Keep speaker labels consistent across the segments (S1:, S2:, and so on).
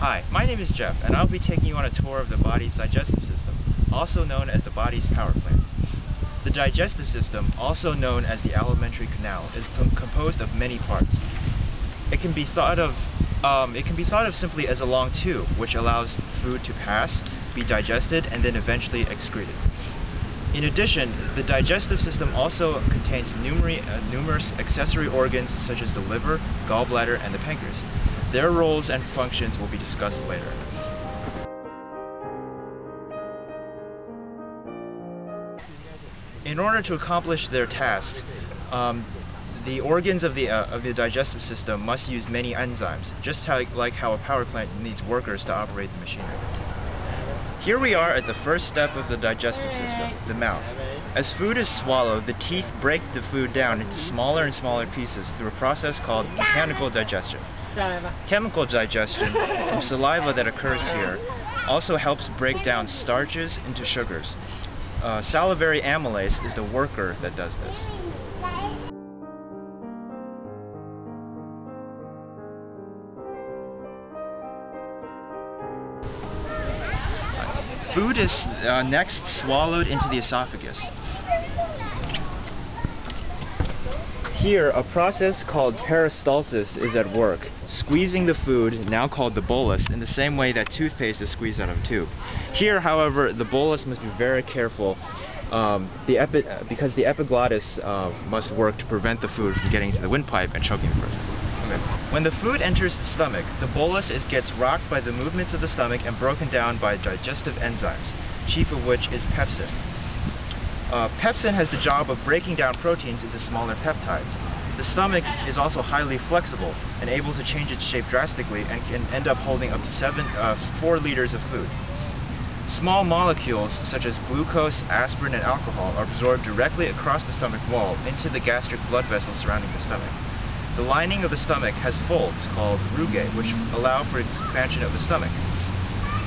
S1: Hi, my name is Jeff, and I'll be taking you on a tour of the body's digestive system, also known as the body's power plant. The digestive system, also known as the alimentary canal, is composed of many parts. It can be thought of simply as a long tube, which allows food to pass, be digested, and then eventually excreted. In addition, the digestive system also contains numerous accessory organs such as the liver, gallbladder, and the pancreas. Their roles and functions will be discussed later. In order to accomplish their tasks, the organs of the digestive system must use many enzymes, just like how a power plant needs workers to operate the machinery. Here we are at the first step of the digestive system, the mouth. As food is swallowed, the teeth break the food down into smaller and smaller pieces through a process called mechanical digestion. Chemical digestion from saliva that occurs here also helps break down starches into sugars. Salivary amylase is the worker that does this. Food is next swallowed into the esophagus. Here, a process called peristalsis is at work, squeezing the food, now called the bolus, in the same way that toothpaste is squeezed out of a tube. Here, however, the bolus must be very careful because the epiglottis must work to prevent the food from getting into the windpipe and choking the person. Okay. When the food enters the stomach, the bolus gets rocked by the movements of the stomach and broken down by digestive enzymes, chief of which is pepsin. Pepsin has the job of breaking down proteins into smaller peptides. The stomach is also highly flexible and able to change its shape drastically and can end up holding up to 4 liters of food. Small molecules such as glucose, aspirin, and alcohol are absorbed directly across the stomach wall into the gastric blood vessels surrounding the stomach. The lining of the stomach has folds called rugae, which allow for expansion of the stomach.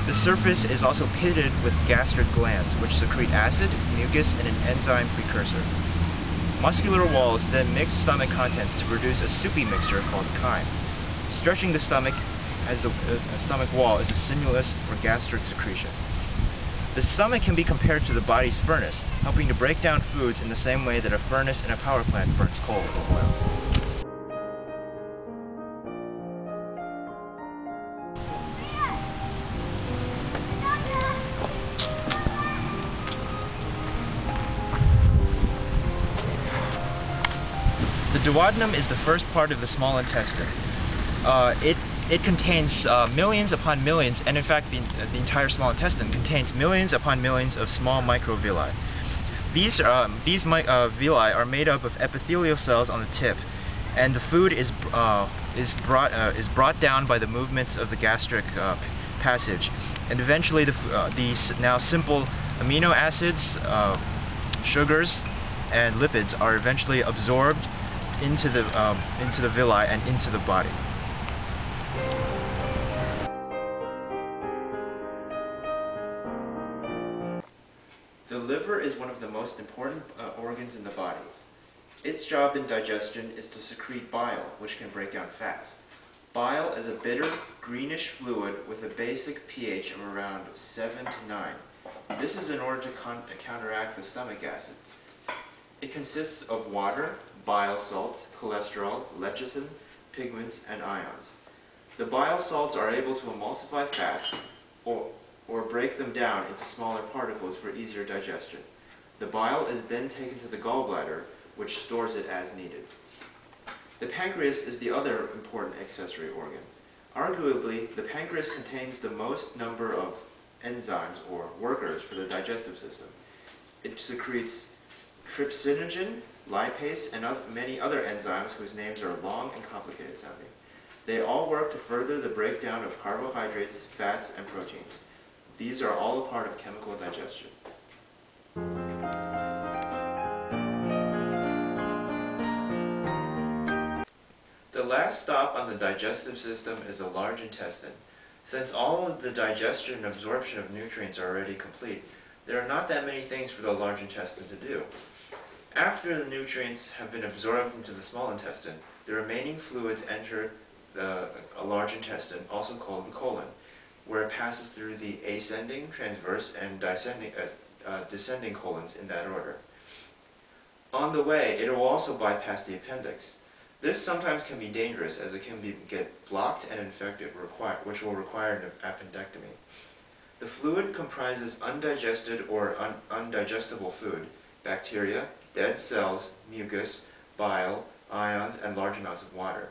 S1: The surface is also pitted with gastric glands, which secrete acid, mucus, and an enzyme precursor. Muscular walls then mix stomach contents to produce a soupy mixture called chyme. Stretching the stomach stomach wall is a stimulus for gastric secretion. The stomach can be compared to the body's furnace, helping to break down foods in the same way that a furnace in a power plant burns coal or oil. The duodenum is the first part of the small intestine. It contains millions upon millions, and in fact the entire small intestine contains millions upon millions of small microvilli. These villi are made up of epithelial cells on the tip, and the food is brought down by the movements of the gastric passage, and eventually these now simple amino acids, sugars, and lipids are eventually absorbed into the villi and into the body. The liver is one of the most important organs in the body. Its job in digestion is to secrete bile, which can break down fats. Bile is a bitter, greenish fluid with a basic pH of around 7 to 9. This is in order to counteract the stomach acids. It consists of water, bile salts, cholesterol, lecithin, pigments, and ions. The bile salts are able to emulsify fats or break them down into smaller particles for easier digestion. The bile is then taken to the gallbladder, which stores it as needed. The pancreas is the other important accessory organ. Arguably, the pancreas contains the most number of enzymes or workers for the digestive system. It secretes trypsinogen, lipase, and many other enzymes whose names are long and complicated sounding. They all work to further the breakdown of carbohydrates, fats, and proteins. These are all a part of chemical digestion. The last stop on the digestive system is the large intestine. Since all of the digestion and absorption of nutrients are already complete, there are not that many things for the large intestine to do. After the nutrients have been absorbed into the small intestine, the remaining fluids enter a large intestine, also called the colon. where it passes through the ascending, transverse, and descending colons in that order. On the way, it will also bypass the appendix. This sometimes can be dangerous as it can get blocked and infected, which will require an appendectomy. The fluid comprises undigested or undigestible food, bacteria, dead cells, mucus, bile, ions, and large amounts of water.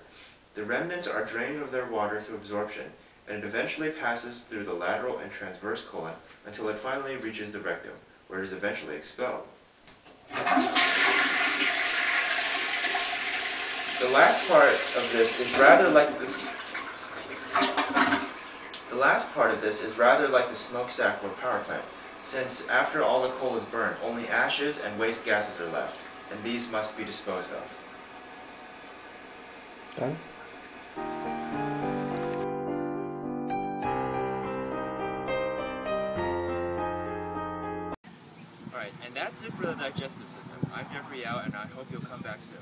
S1: The remnants are drained of their water through absorption, and it eventually passes through the lateral and transverse colon until it finally reaches the rectum, where it is eventually expelled. The last part of this is rather like the smokestack or power plant, since after all the coal is burned, only ashes and waste gases are left, and these must be disposed of.
S2: Done?
S1: Alright, and that's it for the digestive system. I'm Jeffrey Yao, and I hope you'll come back soon.